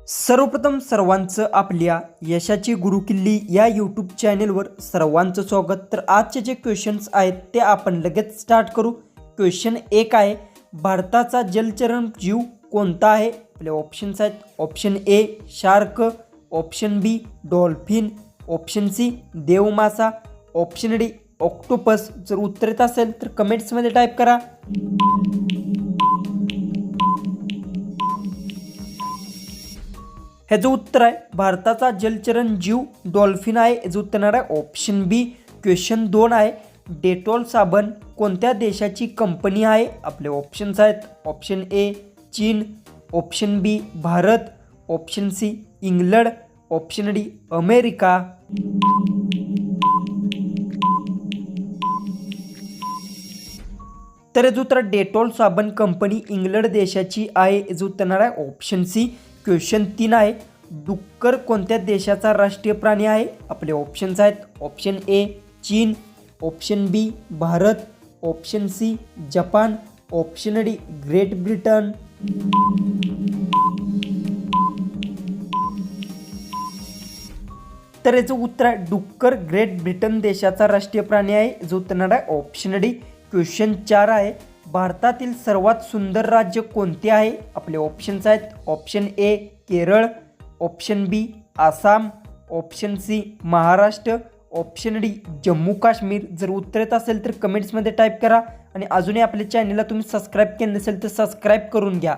सर्वप्रथम सर्वांचं आपल्या यशाची गुरुकिल्ली या यूट्यूब चॅनेलवर सर्वांचं स्वागत। तर आजचे जे क्वेश्चन्स आहेत ते आपण लगेच स्टार्ट करू। क्वेश्चन 1 आहे, भारताचा जलचर जीव कोणता आहे? आपले ऑप्शन्स आहेत, option A shark, option B dolphin, option C देवमासा, ऑप्शन डी ऑक्टोपस। जर उत्तर येत असेल तर कमेंट्समध्ये टाईप करा। ह्याचं उत्तर आहे भारताचा जलचर जीव डॉल्फिन आहे। याचं उत्तर आहे ऑप्शन बी। क्वेश्चन 2 आहे, डेटॉल साबण कोणत्या देशाची कंपनी आहे? आपले ऑप्शन्स आहेत, option A Chin, option B Bharat, option C England, option D America. तर याचं उत्तर डेटॉल साबण कंपनी इंग्लंड देशाची आहे। याचं उत्तर आहे ऑप्शन सी। क्वेश्चन 3 आहे, डुक्कर कोणत्या देशाचा राष्ट्रीय प्राणी आहे? आपले ऑप्शन्स आहेत, option A Chin, option B Bharat, option C Japan, option D Great Britain. तर याचं उत्तर आहे डुक्कर ग्रेट ब्रिटन देशाचा राष्ट्रीय प्राणी आहे। याचं उत्तर आहे ऑप्शन डी। क्वेश्चन 4 आहे, भारतातील सर्वात सुंदर राज्य कोणते आहे? आपले ऑप्शन्स आहेत, option A Kerala, option B Assam, option C Maharashtra, option D Jammu Kashmir. जर उत्तर येत असेल तर कमेंट्समध्ये टाईप करा आणि अजूनही आपल्या चॅनलला तुम्ही सबस्क्राईब केलं नसेल तर सबस्क्राईब करून घ्या।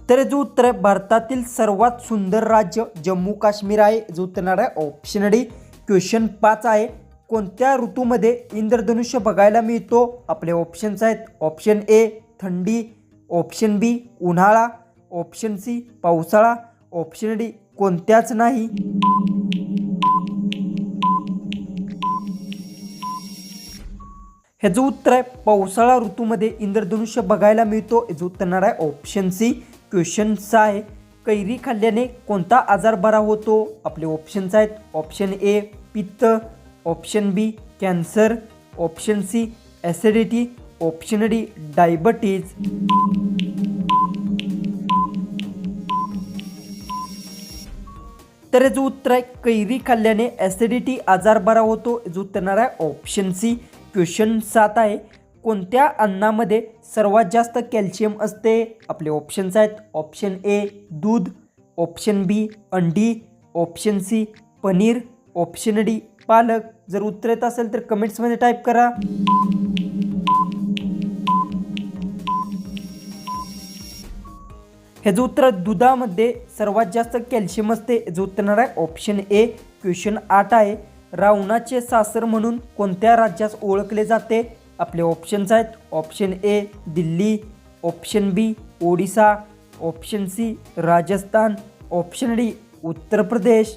तर याचं उत्तर आहे भारतातील सर्वात सुंदर राज्य जम्मू काश्मीर आहे। याचं उत्तर आहे ऑप्शन डी। क्वेश्चन 5 आहे, कोणत्या ऋतूमध्ये इंद्रधनुष्य बघायला मिळतो? आपले ऑप्शन्स आहेत, ऑप्शन ए थंडी, ऑप्शन बी उन्हाळा, ऑप्शन सी पावसाळा, ऑप्शन डी कोणत्याच नाही। ह्याचं उत्तर आहे पावसाळा ऋतूमध्ये इंद्रधनुष्य बघायला मिळतो। याचं उत्तर आहे ऑप्शन सी। क्वेश्चन 6 आहे, कैरी खाल्ल्याने कोणता आजार बरा होतो? आपले ऑप्शन्स आहेत, ऑप्शन ए पित्त, option B cancer, option C acidity, option D diabetes. तर याचं उत्तर आहे कैरी खाल्ल्याने ॲसिडिटी आजार बरा होतो। याचं उत्तर आहे ऑप्शन सी। क्वेश्चन 7 आहे, कोणत्या अन्नामध्ये सर्वात जास्त कॅल्शियम असते? आपले ऑप्शन्स आहेत, ऑप्शन ए दूध, ऑप्शन बी अंडी, option C paneer, option D पालक। जर उत्तर येत असेल तर कमेंट्समध्ये टाईप करा। ह्याचं उत्तर दुधामध्ये सर्वात जास्त कॅल्शियम असते। याचं उत्तर आहे ऑप्शन ए। क्वेश्चन 8 आहे, रावणाचे सासर म्हणून कोणत्या राज्यास ओळखले जाते? आपले ऑप्शन्स आहेत, option A Delhi, option B Odisha, option C Rajasthan, option D Uttar Pradesh.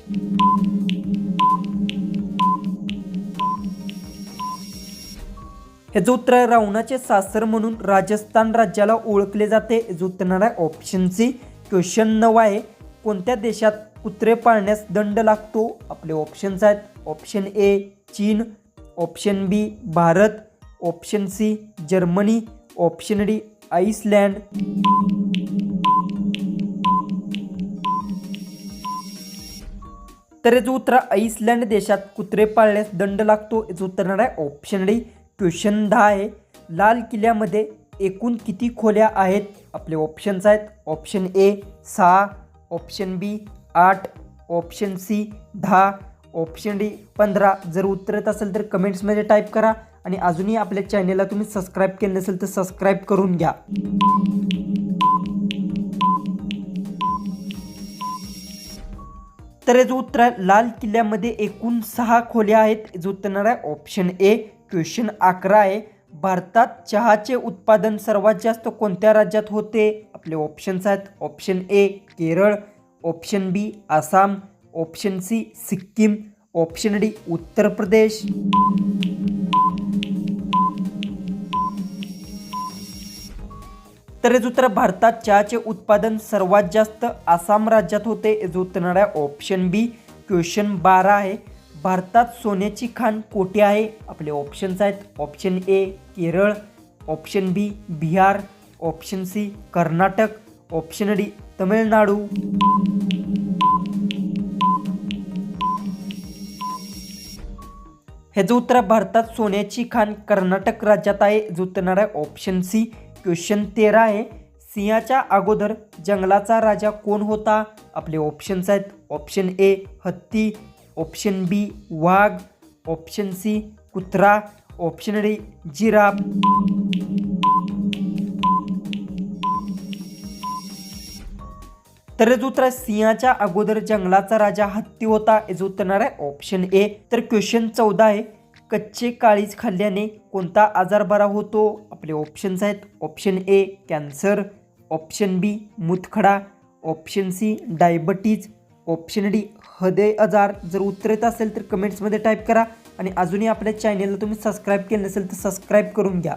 ह्याचं उत्तर आहे रावणाचे सासर म्हणून राजस्थान राज्याला ओळखले जाते। याचं उत्तर आहे ऑप्शन सी। क्वेश्चन 9 आहे, कोणत्या देशात कुत्रे पाळण्यास दंड लागतो? आपले ऑप्शन्स आहेत, option A Chin, option B Bharat, option C Germany, option D Iceland. तर याचं उत्तर आइसलँड देशात कुत्रे पाळण्यास दंड लागतो। याचं उत्तर आहे ऑप्शन डी। क्वेश्चन 10 आहे, लाल किल्ल्यामध्ये एकूण किती खोल्या आहेत? आपले ऑप्शन्स आहेत, option A 6, option B 8, option C 10, option D 15। जर उत्तर येत असेल तर कमेंट्समध्ये टाईप करा आणि अजूनही आपल्या चॅनलला तुम्ही सबस्क्राईब केलं नसेल तर सबस्क्राईब करून घ्या। तर याचं उत्तर आहे लाल किल्ल्यामध्ये एकूण 6 खोल्या आहेत। याचं उत्तर आहे ऑप्शन ए। क्वेश्चन 11 आहे, भारतात चहाचे उत्पादन सर्वात जास्त कोणत्या राज्यात होते? आपले ऑप्शन्स आहेत, option A Kerala, option B Assam, option C Sikkim, option D Uttar Pradesh. तर याचं उत्तर भारतात चहाचे उत्पादन सर्वात जास्त आसाम राज्यात होते। याचं उत्तर आहे ऑप्शन बी। क्वेश्चन 12 आहे, भारतात सोन्याची खाण कोठे आहे? आपले ऑप्शन्स आहेत, option A Kerala, option B Bihar, option C Karnataka, option D Tamil Nadu. हे जो उत्तर आहे भारतात सोन्याची खाण कर्नाटक राज्यात आहे, जो उत्तर आहे ऑप्शन सी। क्वेश्चन 13 आहे, सिंहाच्या अगोदर जंगलाचा राजा कोण होता? आपले ऑप्शन्स आहेत ऑप्शन ए हत्ती, ऑप्शन बी वाघ, ऑप्शन सी कुत्रा, ऑप्शन डी जिराफ। तर जो उत्तर आहे सिंहाच्या अगोदर जंगलाचा राजा हत्ती होता, जो उत्तर आहे ऑप्शन ए। तर क्वेश्चन 14 आहे, कच्चे काळीज खाल्ल्याने कोणता आजार बरा होतो? आपले ऑप्शन्स आहेत option A cancer, option B मूतखडा, option C diabetes, option D हृदय आजार। जर उत्तर येत असेल तर कमेंट्समध्ये टाईप करा आणि अजूनही आपल्या चॅनलला तुम्ही सबस्क्राईब केलं नसेल तर सबस्क्राईब करून घ्या।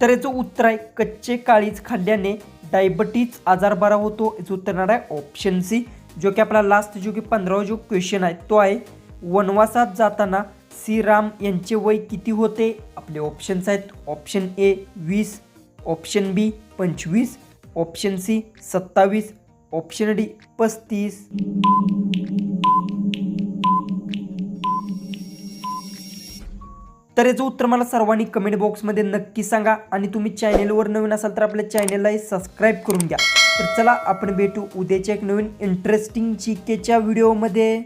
तर याचं उत्तर आहे कच्चे काळीज खाल्ल्याने डायबिटीज आजार बरा होतो, याचं उत्तर आहे ऑप्शन सी। जो की आपला लास्ट जो की 15वा जो क्वेश्चन आहे तो आहे, वनवासात जाताना श्रीराम यांचे वय किती होते? आपले ऑप्शन्स आहेत option A 20, option B 25, option C 27, option D 35। तर याचं उत्तर मला सर्वांनी कमेंट बॉक्समध्ये नक्की सांगा आणि तुम्ही चॅनेलवर नवीन असाल तर आपल्या चॅनेललाही सबस्क्राईब करून घ्या। तर चला आपण भेटू उद्याच्या एक नवीन इंटरेस्टिंग जीकेच्या व्हिडिओमध्ये।